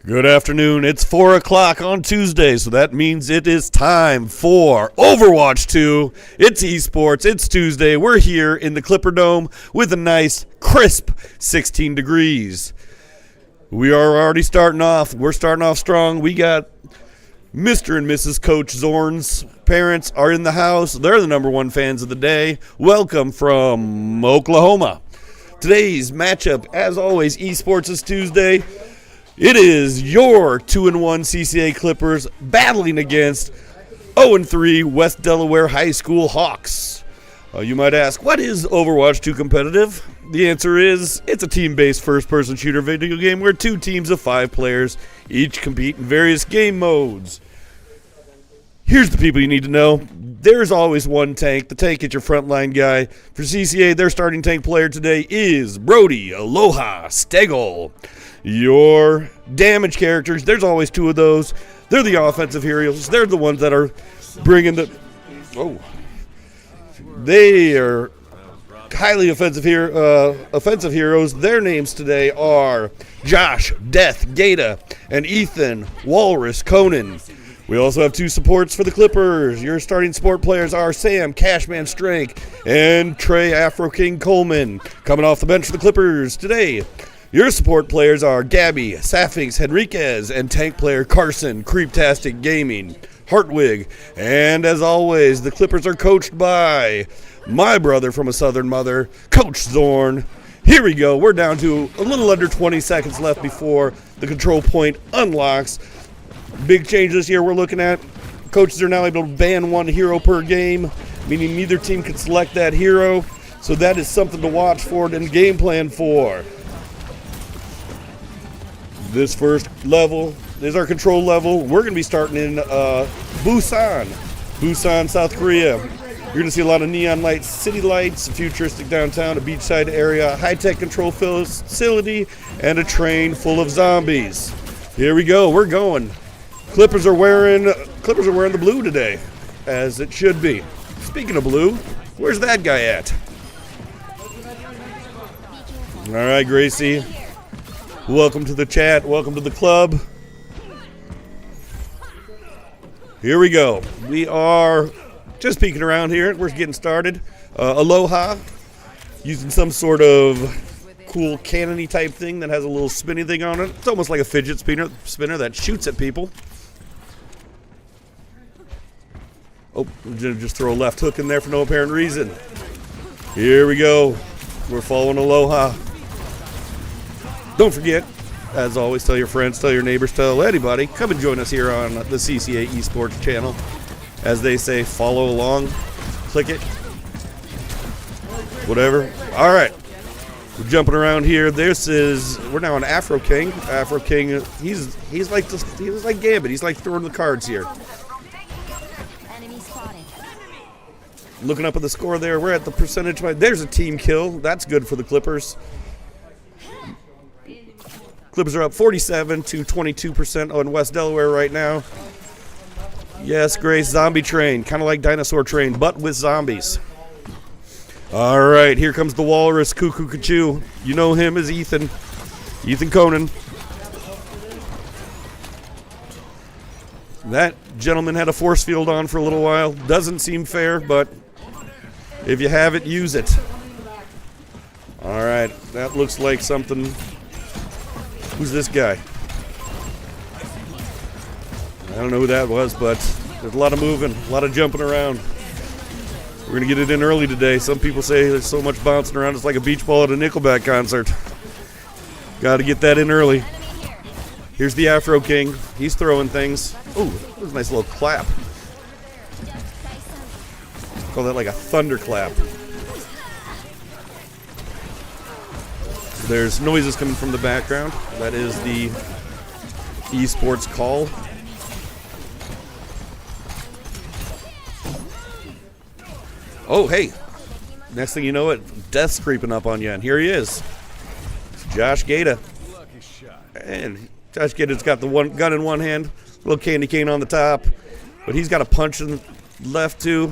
Good afternoon. It's 4 o'clock on Tuesday, so that means it is time for Overwatch 2. It's esports. It's Tuesday. We're here in the Clipper Dome with a nice, crisp 16 degrees. We are already starting off. We're starting off strong. We got Mr. and Mrs. Coach Zorn's parents are in the house. They're the number one fans of the day. Welcome from Oklahoma. Today's matchup, as always, esports is Tuesday. It is your 2-1 CCA Clippers battling against 0-3 West Delaware High School Hawks. You might ask, what is Overwatch 2 competitive? The answer is, it's a team-based first-person shooter video game where two teams of 5 players each compete in various game modes. Here's the people you need to know. There's always one tank. The tank is your frontline guy. For CCA, their starting tank player today is Brody Aloha Stegel. Your damage characters, there's always 2 of those. They're the offensive heroes. They're the ones that are bringing the... They are highly offensive heroes. Their names today are Josh, Death, Gata, and Ethan, Walrus, Conan. We also have 2 supports for the Clippers. Your starting support players are Sam, Cashman Strength, and Trey Afro King Coleman. Coming off the bench for the Clippers today, your support players are Gabby, Safinx Henriquez, and tank player Carson, Creeptastic Gaming, Hartwig. And as always, the Clippers are coached by my brother from a southern mother, Coach Zorn. Here we go. We're down to a little under 20 seconds left before the control point unlocks. Big change this year we're looking at. Coaches are now able to ban 1 hero per game, meaning neither team can select that hero. So that is something to watch for and game plan for. This first level is our control level. We're going to be starting in Busan, South Korea. You're going to see a lot of neon lights, city lights, a futuristic downtown, a beachside area, a high-tech control facility, and a train full of zombies. Here we go. We're going. Clippers are wearing the blue today, as it should be. Speaking of blue, where's that guy at? All right, Gracie. Welcome to the chat. Welcome to the club. Here we go. We are just peeking around here. We're getting started. Aloha, using some sort of cool cannon-y type thing that has a little spinny thing on it. It's almost like a fidget spinner that shoots at people. Oh, just throw a left hook in there for no apparent reason. Here we go. We're following Aloha. Don't forget, as always, tell your friends, tell your neighbors, tell anybody. Come and join us here on the CCA Esports channel. As they say, follow along, click it, whatever. All right, we're jumping around here. We're now on Afro King. Afro King, he's like Gambit. He's like throwing the cards here. Looking up at the score there, we're at the percentage. There's a team kill. That's good for the Clippers. Clippers are up 47 to 22% on West Delaware right now. Yes, Grace, zombie train. Kind of like dinosaur train, but with zombies. All right, here comes the Walrus, Cuckoo Kachu. You know him as Ethan Conan. That gentleman had a force field on for a little while. Doesn't seem fair, but if you have it, use it. All right, that looks like something. Who's this guy? I don't know who that was, but there's a lot of moving, a lot of jumping around. We're going to get it in early today. Some people say there's so much bouncing around, it's like a beach ball at a Nickelback concert. Got to get that in early. Here's the Afro King. He's throwing things. Ooh, that was a nice little clap. Call that like a thunderclap. There's noises coming from the background. That is the esports call. Oh, hey. Next thing you know it, Death's creeping up on you, and here he is. It's Josh Gata. And Josh Gata's got the one gun in one hand, little candy cane on the top, but he's got a punch in the left too.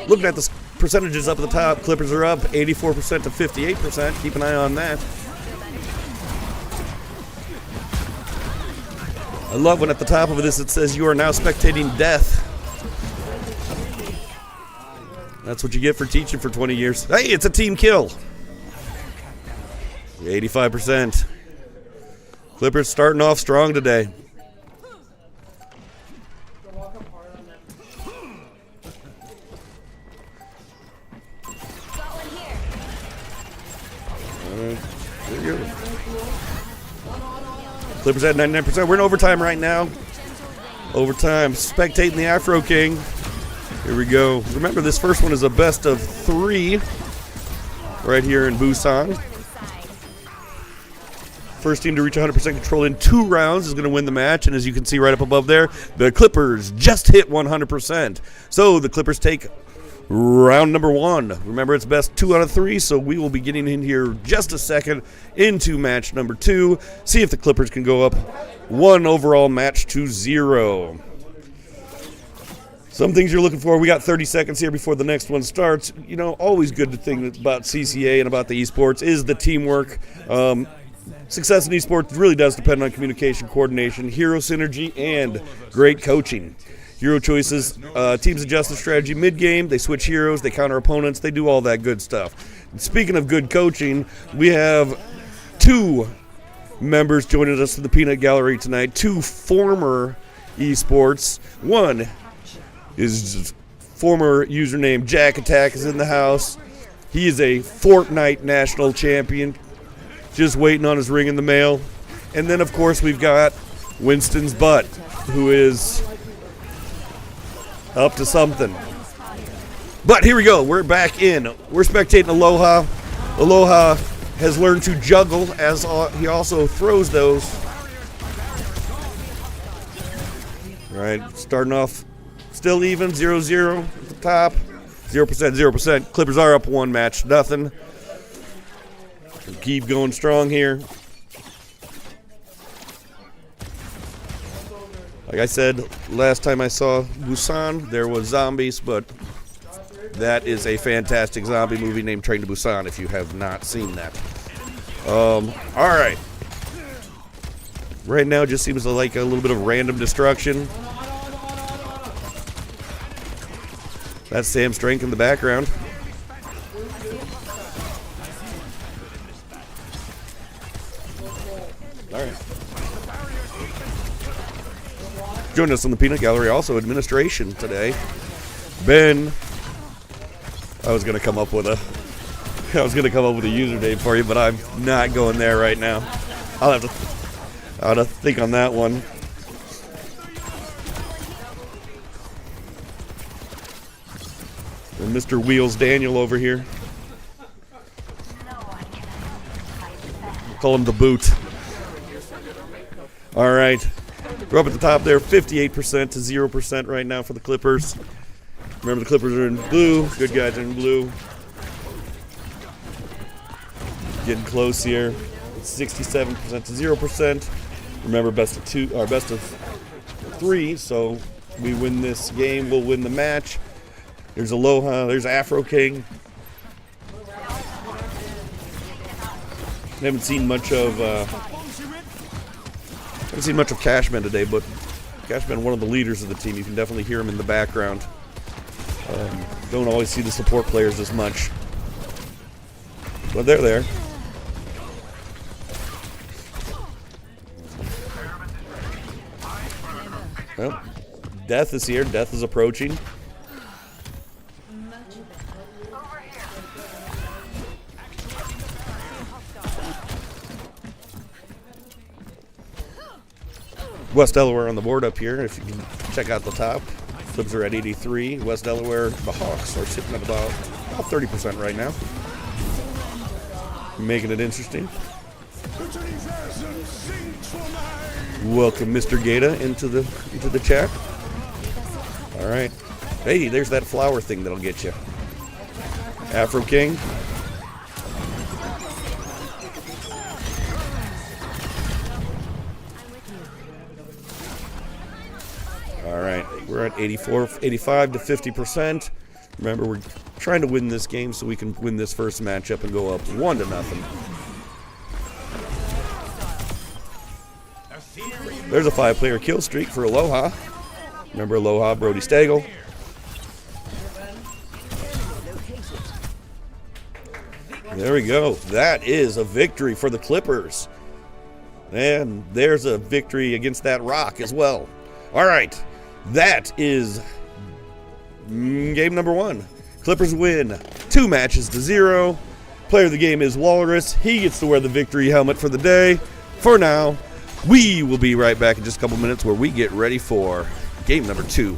Looking at the percentages up at the top, Clippers are up 84% to 58%. Keep an eye on that. I love when at the top of this it says you are now spectating death. That's what you get for teaching for 20 years. Hey, it's a team kill. 85%. Clippers starting off strong today. There you go. Clippers at 99%. We're in overtime right now. Overtime. Spectating the Afro King. Here we go. Remember, this first one is a best of 3 right here in Busan. First team to reach 100% control in 2 rounds is going to win the match. And as you can see right up above there, the Clippers just hit 100%. So the Clippers take round number 1. Remember, it's best 2 out of 3, so we will be getting in here just a second into match number 2. See if the Clippers can go up 1 overall match to 0. Some things you're looking for. We got 30 seconds here before the next one starts. You know, always good to think about CCA and about the esports is the teamwork. Success in esports really does depend on communication, coordination, hero synergy, and great coaching. Hero choices, teams adjust the strategy mid-game, they switch heroes, they counter opponents, they do all that good stuff. And speaking of good coaching, we have 2 members joining us in the Peanut Gallery tonight, 2 former esports. One is former username Jack Attack is in the house. He is a Fortnite national champion, just waiting on his ring in the mail. And then, of course, we've got Winston's Butt, who is up to something. But here we go. We're back in. We're spectating Aloha. Aloha has learned to juggle as he also throws those. All right, starting off still even, 0-0 at the top. 0%, 0%. Clippers are up 1 match, nothing. Keep going strong here. Like I said, last time I saw Busan, there was zombies, but that is a fantastic zombie movie named Train to Busan if you have not seen that. All right. Right now it just seems like a little bit of random destruction. That's Sam Strank in the background. All right. Joining us on the Peanut Gallery, also administration today. Ben, I was gonna come up with a username for you, but I'm not going there right now. I'll have to think on that one. And Mr. Wheels Daniel over here. Call him the boot. All right. We're up at the top there, 58% to 0% right now for the Clippers. Remember, the Clippers are in blue. Good guys are in blue. Getting close here. It's 67% to 0%. Remember, best of 2 or best of 3. So we win this game, we'll win the match. There's Aloha. There's Afro King. Haven't seen much of Cashman today, but Cashman, one of the leaders of the team. You can definitely hear him in the background. Don't always see the support players as much, but they're there. Well, Death is here. Death is approaching. West Delaware on the board up here. If you can check out the top, Clips are at 83. West Delaware, the Hawks are sitting at about 30% right now, making it interesting. Welcome, Mr. Gata, into the chat. All right. Hey, there's that flower thing that'll get you. Afro King. All right, we're at 85 to 50%. Remember, we're trying to win this game so we can win this first matchup and go up 1-0. There's a 5-player kill streak for Aloha. Remember Aloha, Brody Stagel. There we go. That is a victory for the Clippers. And there's a victory against that rock as well. All right. That is game number 1. Clippers win 2-0. Player of the game is Walrus. He gets to wear the victory helmet for the day. For now, we will be right back in just a couple minutes where we get ready for game number 2.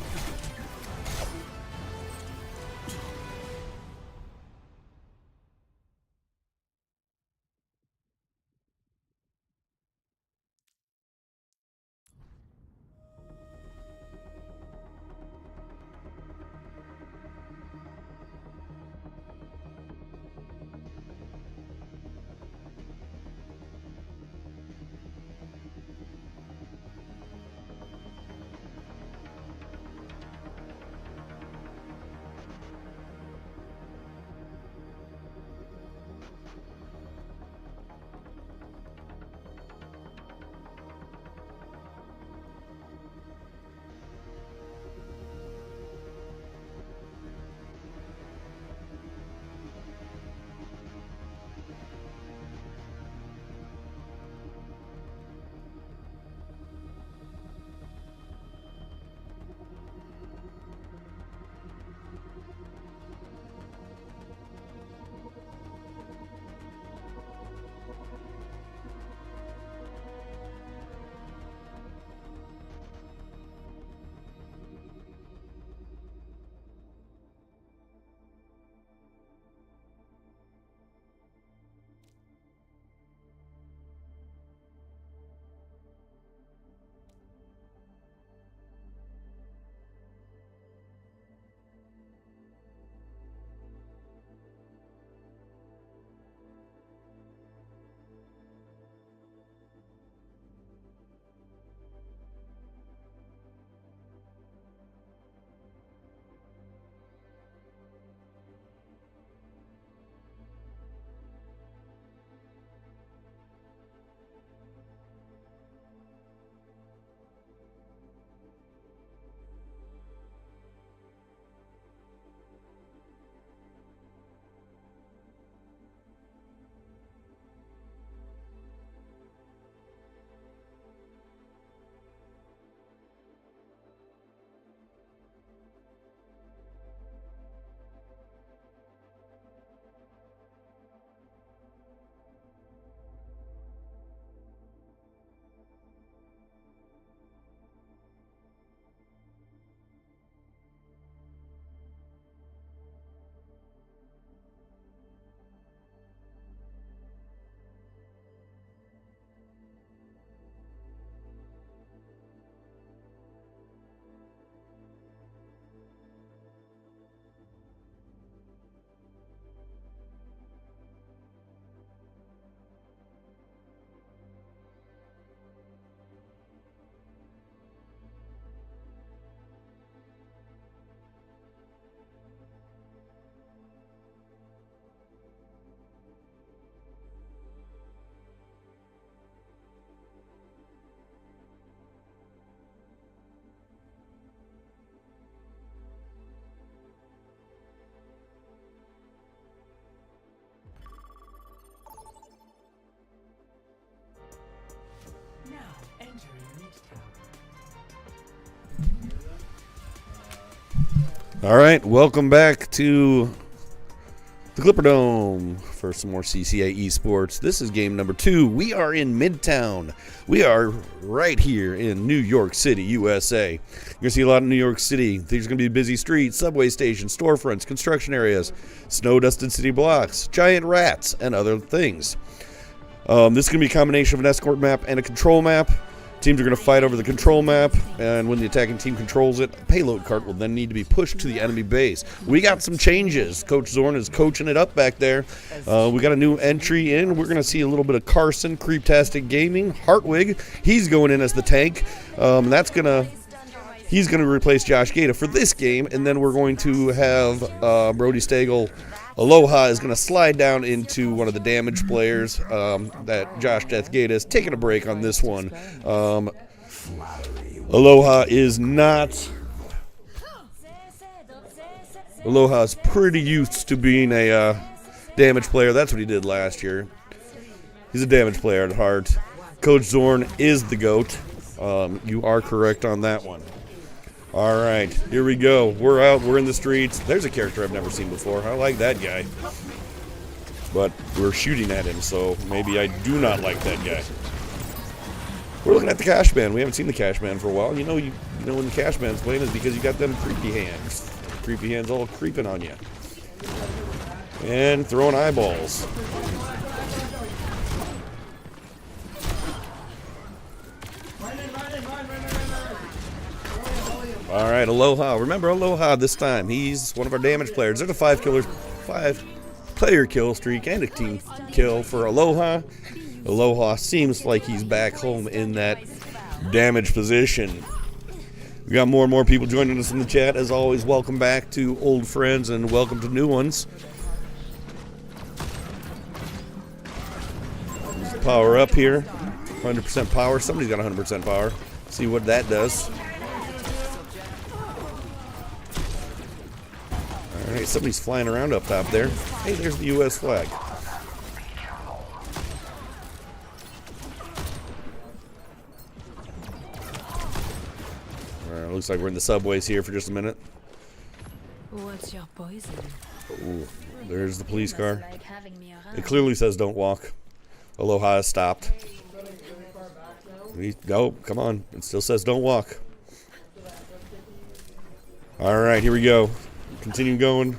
All right, welcome back to the Clipper Dome for some more CCA esports. This is game number 2. We are in Midtown. We are right here in New York City, USA. You're going to see a lot in New York City. There's going to be busy streets, subway stations, storefronts, construction areas, snow-dusted city blocks, giant rats, and other things. This is going to be a combination of an escort map and a control map. Teams are going to fight over the control map, and when the attacking team controls it, a payload cart will then need to be pushed to the enemy base. We got some changes. Coach Zorn is coaching it up back there. We got a new entry in. We're going to see a little bit of Carson, Creeptastic Gaming, Hartwig. He's going in as the tank. He's going to replace Josh Gata for this game, and then we're going to have Brody Stagel. Aloha is going to slide down into one of the damage players that Josh Death Gata is taking a break on this one. Aloha is not. Aloha's pretty used to being a damage player. That's what he did last year. He's a damage player at heart. Coach Zorn is the GOAT. You are correct on that one. All right, here we go. We're out. We're in the streets. There's a character I've never seen before. I like that guy. But we're shooting at him, so maybe I do not like that guy. We're looking at the Cash Man. We haven't seen the Cash Man for a while. You know when the Cash Man's playing is because you got them creepy hands. Creepy hands all creeping on you. And throwing eyeballs. All right, Aloha. Remember Aloha this time. He's one of our damage players. There's a 5-player kill streak and a team kill for Aloha. Aloha seems like he's back home in that damage position. We got more and more people joining us in the chat. As always, welcome back to old friends and welcome to new ones. Let's power up here. 100% power. Somebody's got 100% power. See what that does. All right, somebody's flying around up top there. Hey, there's the U.S. flag. All right, looks like we're in the subways here for just a minute. What's your poison? Ooh, there's the police car. It clearly says don't walk. Aloha has stopped. No, come on. It still says don't walk. All right, here we go. Continue going.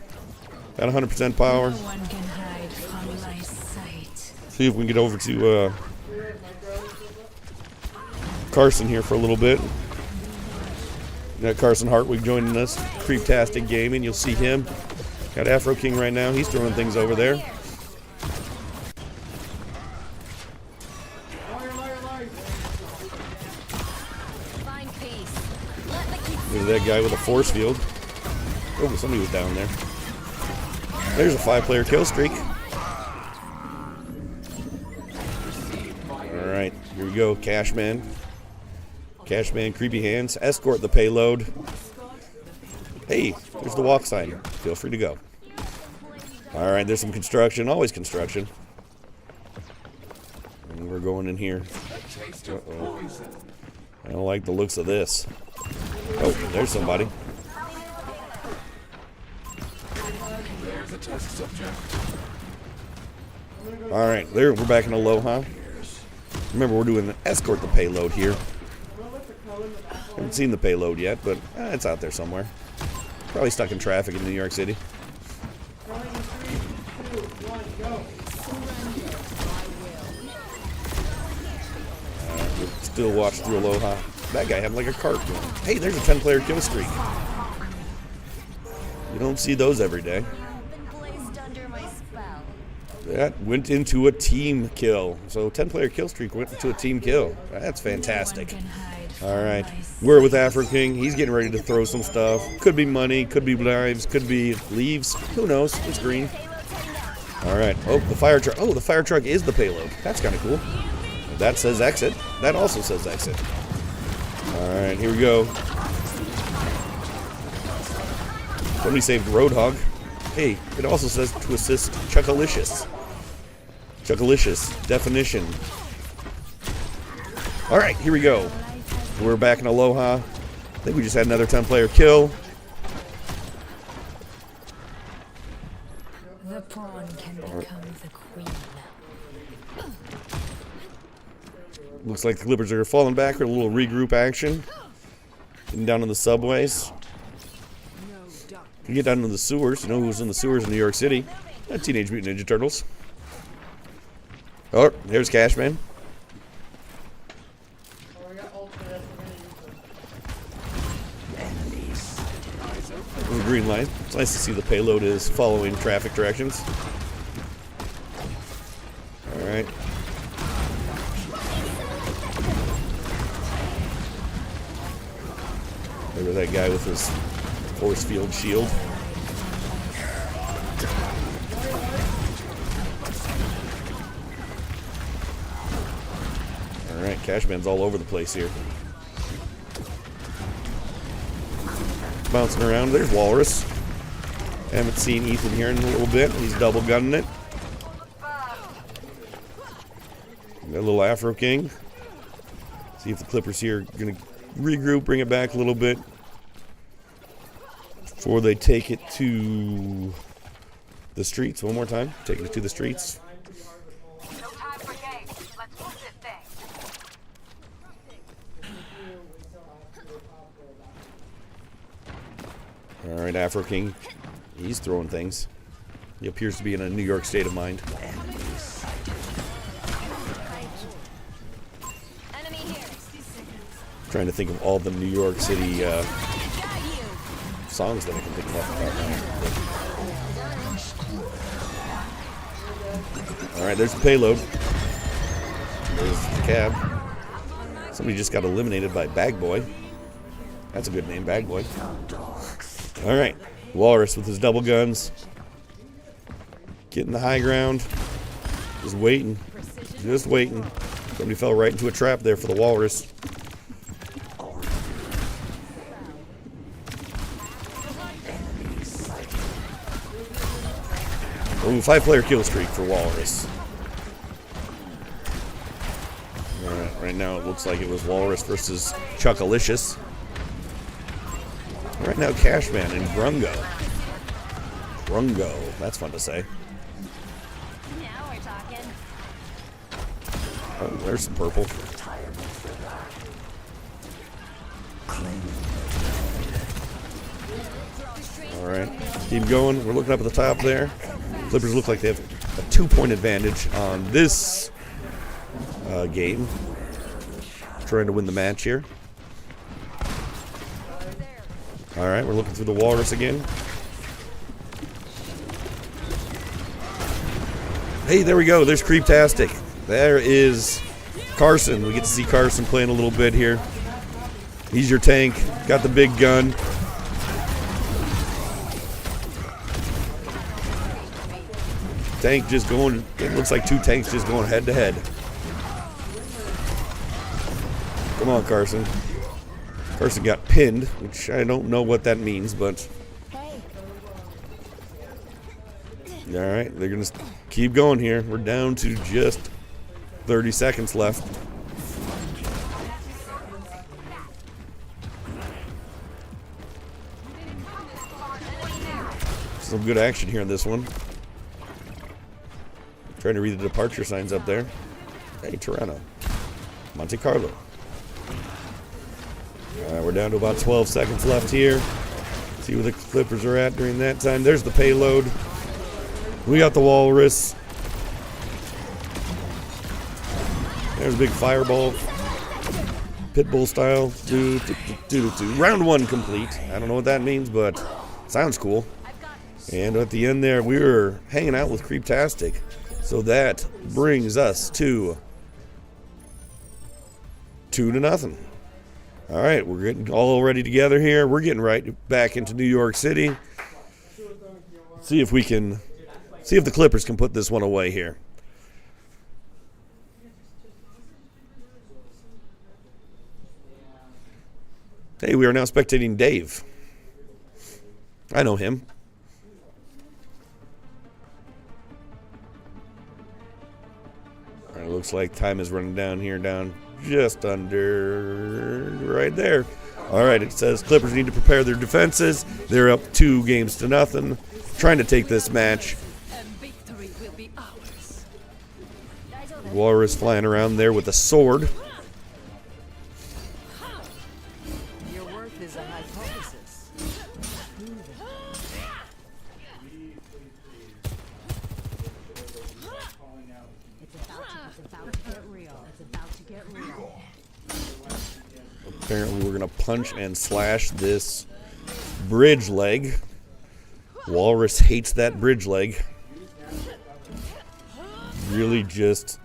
Got 100% power. No one can hide from my sight. See if we can get over to Carson here for a little bit. Got Carson Hartwig joining us. Creeptastic Gaming. You'll see him. Got Afro King right now. He's throwing things over there. There's that guy with a force field. Oh, somebody was down there. There's a 5-player kill streak. All right, here we go. Cashman. Cashman, creepy hands. Escort the payload. Hey, there's the walk sign. Feel free to go. All right, there's some construction. Always construction. And we're going in here. Uh-oh. I don't like the looks of this. Oh, there's somebody. All right, there we're back in Aloha. Remember, we're doing an escort the payload here. Haven't seen the payload yet, but it's out there somewhere. Probably stuck in traffic in New York City. We'll still watch through Aloha. That guy had like a cart going. Hey, there's a 10-player kill streak. You don't see those every day. That went into a team kill. So 10-player kill streak went into a team kill. That's fantastic. All right. We're with Afro King. He's getting ready to throw some stuff. Could be money, could be knives, could be leaves. Who knows? It's green. All right. Oh, the fire truck. Oh, the fire truck is the payload. That's kind of cool. That says exit. That also says exit. All right, here we go. Somebody saved Roadhog. Hey, it also says to assist Chuckalicious. Chuckalicious. Definition. All right, here we go. We're back in Aloha. I think we just had another 10-player kill. The pawn can become the queen. Looks like the Clippers are falling back. A little regroup action. Getting down in the subways. You get down into the sewers. You know who was in the sewers in New York City? Teenage Mutant Ninja Turtles. Oh, there's Cashman. The green light. It's nice to see the payload is following traffic directions. All right. There's that guy with his force field shield. All right, Cashman's all over the place here. bouncing around. There's Walrus. Haven't seen Ethan here in a little bit. He's double gunning it. Got a little Afro King. See if the Clippers here are going to regroup, bring it back a little bit before they take it to the streets one more time. Taking it to the streets. No time for games. Let's move this thing. All right, Afro King. He's throwing things. He appears to be in a New York state of mind. Enemy here. Trying to think of all the New York City songs that I can think of off the top now. All right, there's the payload. There's the cab. Somebody just got eliminated by Bag Boy. That's a good name, Bag Boy. All right, Walrus with his double guns. Getting the high ground. Just waiting. Just waiting. Somebody fell right into a trap there for the Walrus. Ooh, 5-player kill streak for Walrus. Alright, right now it looks like it was Walrus versus Chuckalicious. Right now Cashman and Grungo. Grungo, that's fun to say. Now we're talking. Oh, there's some purple. Alright, keep going. We're looking up at the top there. Clippers look like they have a 2-point advantage on this game. Trying to win the match here. Alright, we're looking through the Walrus again. Hey, there we go. There's Creeptastic. There is Carson. We get to see Carson playing a little bit here. He's your tank. Got the big gun. Tank just going, it looks like 2 tanks just going head to head. Come on, Carson. Carson got pinned, which I don't know what that means, but. Alright, they're going to keep going here. We're down to just 30 seconds left. Some good action here in this one. Trying to read the departure signs up there. Hey, Toronto. Monte Carlo. Alright, we're down to about 12 seconds left here. See where the Clippers are at during that time. There's the payload. We got the Walrus. There's a big fireball. Pitbull style. Round 1 complete. I don't know what that means, but sounds cool. And at the end there, we were hanging out with Creeptastic. So that brings us to 2-0. All right, we're getting all ready together here. We're getting right back into New York City. See if we can, see if the Clippers can put this one away here. Hey, we are now spectating Dave. I know him. It looks like time is running down here, down just under right there. All right, it says Clippers need to prepare their defenses. They're up 2-0, trying to take this match. Walrus flying around there with a sword. Your worth is a hypothesis. Apparently we're going to punch and slash this bridge leg. Walrus hates that bridge leg. Really just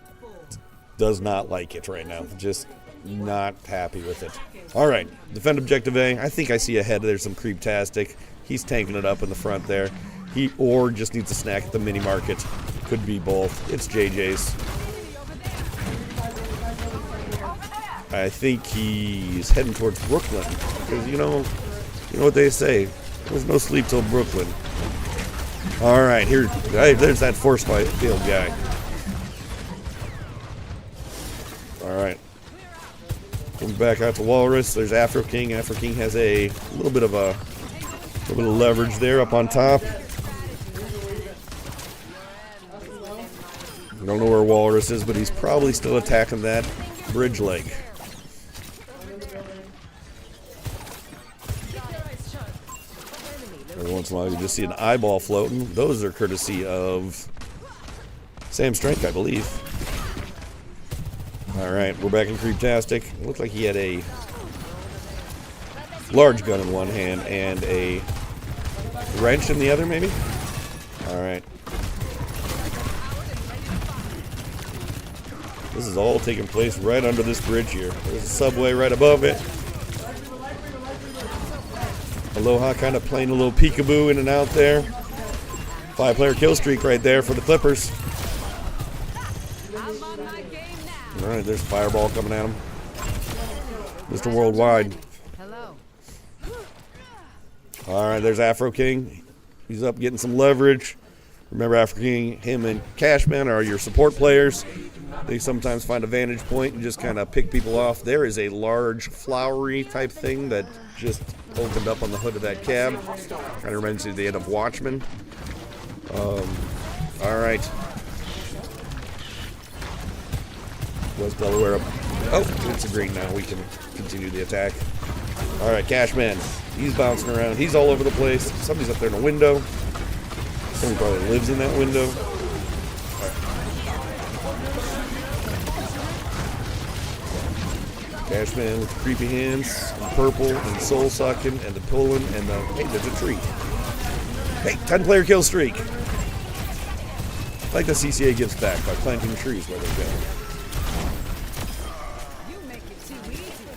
does not like it right now. Just not happy with it. All right, defend objective A. I think I see ahead there's some Creeptastic. He's tanking it up in the front there. He or just needs a snack at the mini market. Could be both. It's JJ's. I think he's heading towards Brooklyn because, you know, You know what they say, there's no sleep till Brooklyn. All right, there's that force field guy. All right. Coming back out to Walrus. There's Afro King. Afro King has a little bit of leverage there up on top. I don't know where Walrus is, but he's probably still attacking that bridge leg. Every once in a while, you just see an eyeball floating. Those are courtesy of Sam Strength, I believe. All right, we're back in Creeptastic. It looked like he had a large gun in one hand and a wrench in the other, maybe? All right. This is all taking place right under this bridge here. There's a subway right above it. Aloha kind of playing a little peekaboo in and out there. 5-player kill streak right there for the Clippers. All right, there's Fireball coming at him. Mr. Worldwide. Hello. All right, there's Afro King. He's up getting some leverage. Remember, Afro King, him and Cashman are your support players. They sometimes find a vantage point and just kind of pick people off. There is a large flowery type thing that just opened up on the hood of that cab. Kind of reminds me of the end of Watchmen. All right. West Delaware up. Oh, it's a green now. We can continue the attack. All right, Cashman. He's bouncing around. He's all over the place. Somebody's up there in a window. Someone probably lives in that window. Cashman with the creepy hands, and purple, and soul sucking, and the pulling, and the hey, there's a tree. Hey, 10-player kill streak. Like the CCA gives back by planting trees where they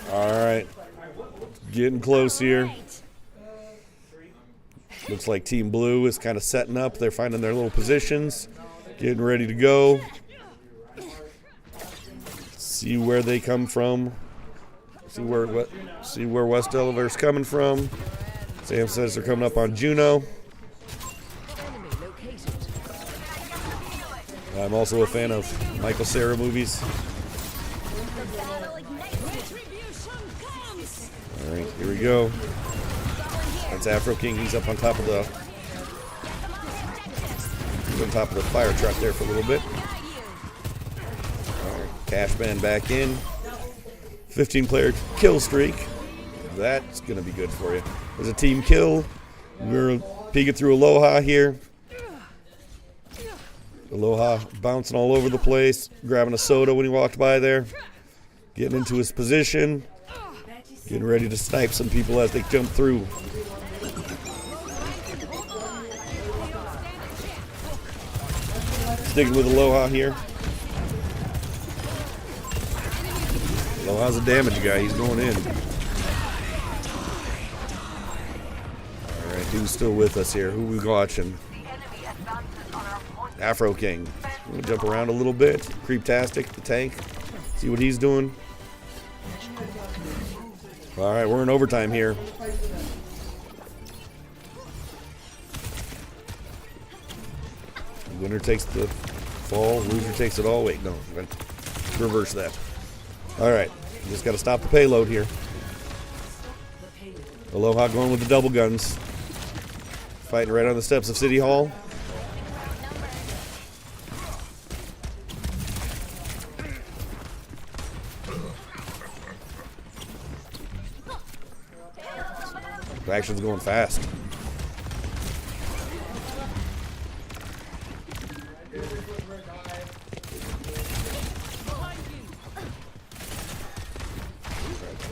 go. All right, getting close here. Looks like Team Blue is kind of setting up. They're finding their little positions, getting ready to go. See where they come from. See where West Delaware's coming from. Sam says they're coming up on Juno. I'm also a fan of Michael Cera movies. All right, here we go. That's Afro King. He's up on top of the fire truck there for a little bit. All right, Cashman back in. 15-player kill streak. That's going to be good for you. There's a team kill. We're peeking through Aloha here. Aloha bouncing all over the place, grabbing a soda when he walked by there. Getting into his position. Getting ready to snipe some people as they jump through. Sticking with Aloha here. Aloha's a damage guy. He's going in. All right, who's still with us here? Who we watching? Afro King. I'm going to jump around a little bit. Creeptastic, the tank. See what he's doing. All right, we're in overtime here. Winner takes the fall, loser takes it all. Wait, no, reverse that. All right, just got to stop the payload here. Aloha going with the double guns. Fighting right on the steps of City Hall. The action's going fast.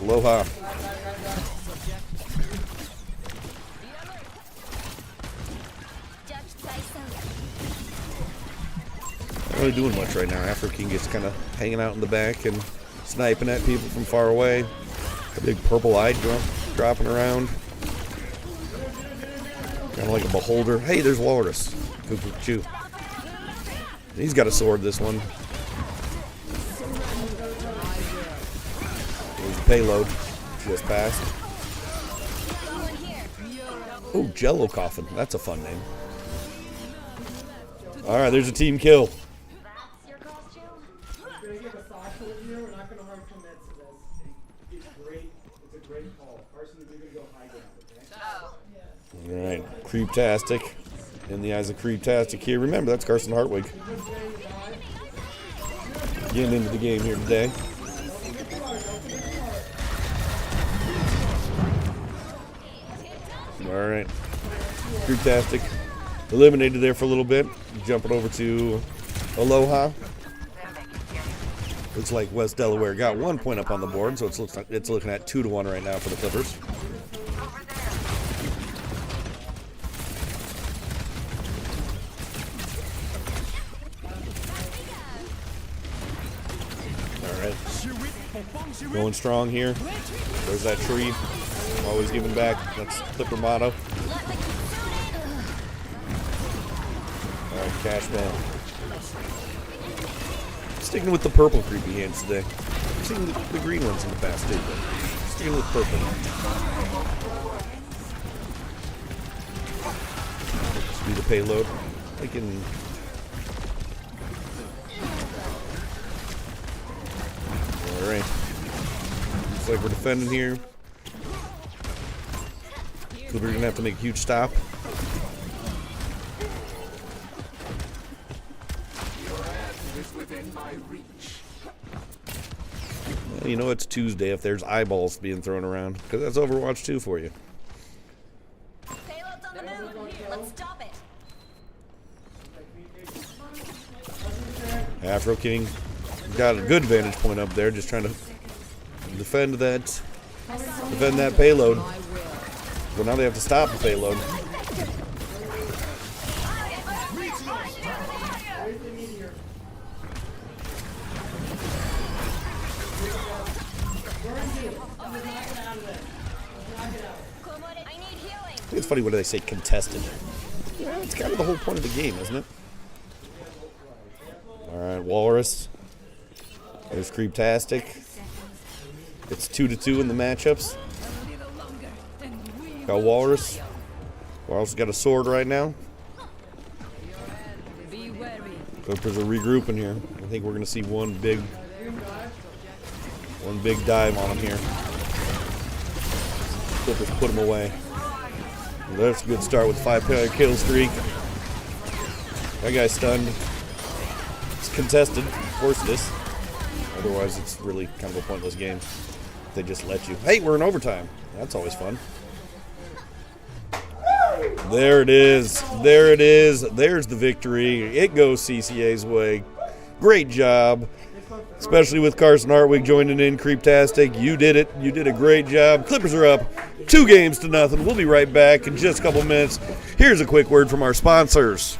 Aloha. Not really doing much right now. Afro King gets kind of hanging out in the back and sniping at people from far away. A big purple eye dropping around. Kind of like a beholder. Hey, there's Walrus. Choo. He's got a sword, this one. There's the payload. Just passed. Oh, Jello Coffin. That's a fun name. All right, there's a team kill. That's your costume? We're gonna give a soft review. We're not gonna hard commit to this. It's great. It's a great call. Carson, you're gonna go high ground, okay? All right, Creeptastic. In the eyes of Creeptastic here. Remember, that's Carson Hartwig. Getting into the game here today. All right. Creeptastic eliminated there for a little bit. Jumping over to Aloha. Looks like West Delaware got 1 point up on the board, so it's looking at 2-1 right now for the Clippers. All right. Going strong here. There's that tree. Always giving back. That's Clipper motto. All right, Cashman. Sticking with the purple creepy hands today. I've seen the green ones in the past too, but sticking with purple. This be the payload. I can. All right. Looks like we're defending here. Clippers are gonna have to make a huge stop. Well, you know it's Tuesday if there's eyeballs being thrown around, because that's Overwatch 2 for you. Payload's on the move. Let's stop it. Afro King got a good vantage point up there, just trying to defend that payload. But now they have to stop the payload. I need healing. It's funny when they say contested. Yeah, it's kind of the whole point of the game, isn't it? All right, Walrus. There's Creeptastic. It's 2-2 in the matchups. Got Walrus. Walrus got a sword right now. Be wary. Clippers are regrouping here. I think we're going to see one big dive on him here. Clippers put him away. And that's a good start with 5-player kill streak. That guy's stunned. It's contested. Of course it is. Otherwise, it's really kind of a pointless game. They just let you. Hey, we're in overtime. That's always fun. There it is. There it is. There's the victory. It goes CCA's way. Great job. Especially with Carson Hartwig joining in. Creeptastic. You did it. You did a great job. Clippers are up 2-0. We'll be right back in just a couple minutes. Here's a quick word from our sponsors.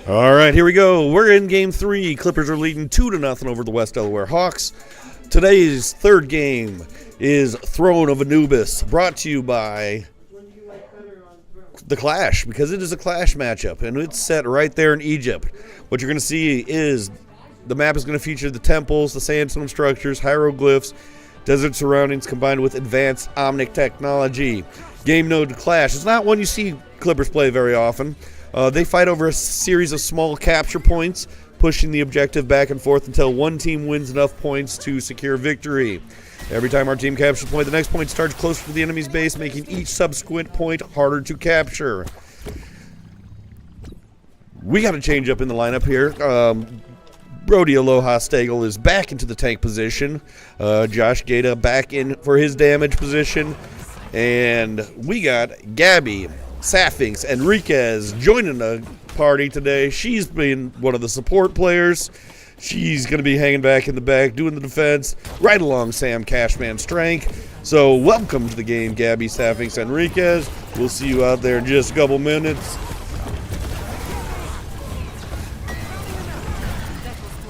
All right, here we go. We're in game 3. Clippers are leading 2-0 over the West Delaware Hawks. Today's third game is Throne of Anubis, brought to you by the Clash, because it is a Clash matchup, and it's set right there in Egypt. What you're going to see is the map is going to feature the temples, the sandstone structures, hieroglyphs, desert surroundings combined with advanced omnic technology. Game node Clash. It's not one you see Clippers play very often. They fight over a series of small capture points, pushing the objective back and forth until one team wins enough points to secure victory. Every time our team captures a point, the next point starts closer to the enemy's base, making each subsequent point harder to capture. We got a change up in the lineup here. Brody Aloha Stagel is back into the tank position. Josh Gata back in for his damage position. And we got Gabby, Safinx, Enriquez joining the party today. She's been one of the support players. She's going to be hanging back in the back, doing the defense, right along Sam Cashman Strength. So welcome to the game, Gabby, Safinx, Enriquez. We'll see you out there in just a couple minutes.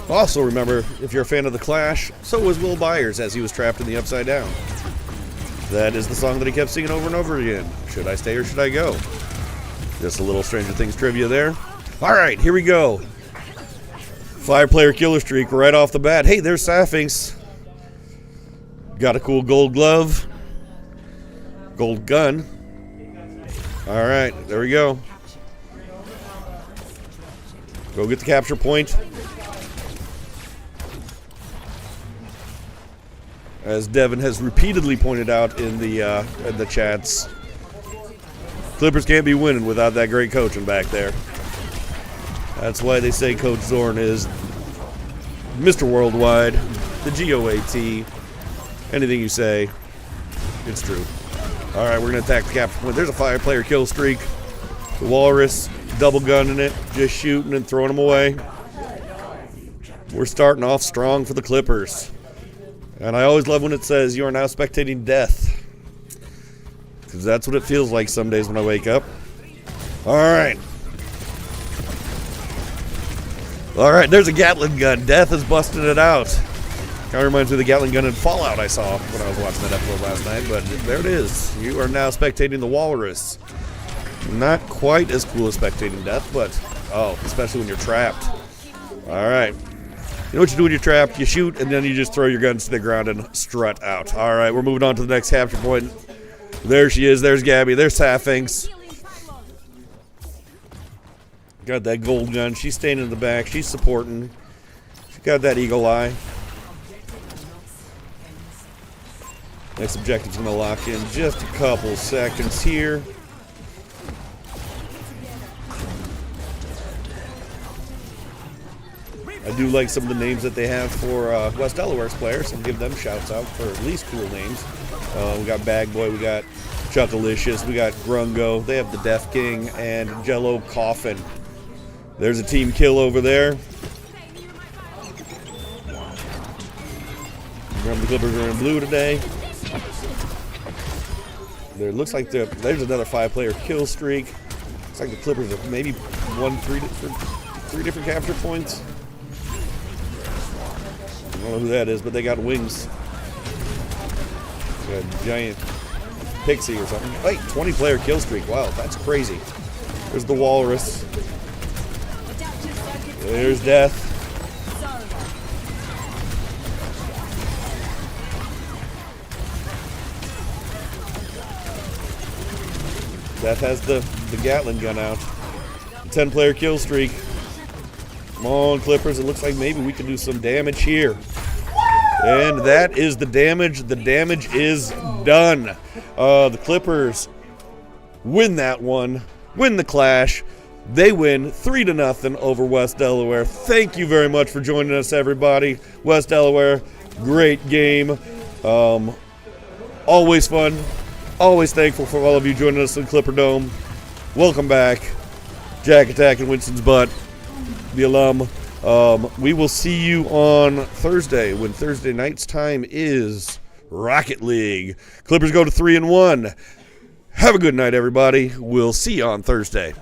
Also remember, if you're a fan of The Clash, so was Will Byers as he was trapped in the Upside Down. That is the song that he kept singing over and over again. Should I stay or should I go? Just a little Stranger Things trivia there. All right, here we go. 5-player killer streak right off the bat. Hey, there's Safinx. Got a cool gold glove. Gold gun. All right, there we go. Go get the capture point. As Devin has repeatedly pointed out in the chats, Clippers can't be winning without that great coaching back there. That's why they say Coach Zorn is Mr. Worldwide, the GOAT. Anything you say, it's true. All right, we're going to attack the capture point. There's a 5-player kill streak. The Walrus double gunning it, just shooting and throwing them away. We're starting off strong for the Clippers. And I always love when it says you are now spectating death, because that's what it feels like some days when I wake up. All right, there's a Gatling gun. Death is busting it out. Kind of reminds me of the Gatling gun in Fallout I saw when I was watching that episode last night, but there it is. You are now spectating the Walrus. Not quite as cool as spectating death, but, especially when you're trapped. All right. You know what you do when you're trapped? You shoot, and then you just throw your guns to the ground and strut out. All right, we're moving on to the next capture point. There she is. There's Gabby. There's Safinx. Got that gold gun. She's staying in the back. She's supporting. She got that eagle eye. Next objective's going to lock in just a couple seconds here. I do like some of the names that they have for West Delaware's players, and give them shouts out for at least cool names. We got Bag Boy, we got Chuckalicious, we got Grungo, they have the Death King, and Jello Coffin. There's a team kill over there. Remember, the Clippers are in blue today. There looks like there's another 5-player kill streak. Looks like the Clippers have maybe won three different capture points. I don't know who that is, but they got wings. Got a giant pixie or something. Wait, 20-player kill streak. Wow, that's crazy. There's the Walrus. There's Death. Death has the Gatling gun out. 10-player kill streak. Come on, Clippers. It looks like maybe we can do some damage here. And that is the damage. The damage is done. The Clippers win that one. Win the Clash. They win 3-0 over West Delaware. Thank you very much for joining us, everybody. West Delaware, great game. Always fun. Always thankful for all of you joining us in Clipper Dome. Welcome back. Jack Attack and Winston's butt. The alum. We will see you on Thursday, when Thursday night's time is Rocket League. Clippers go to 3-1. Have a good night, everybody. We'll see you on Thursday.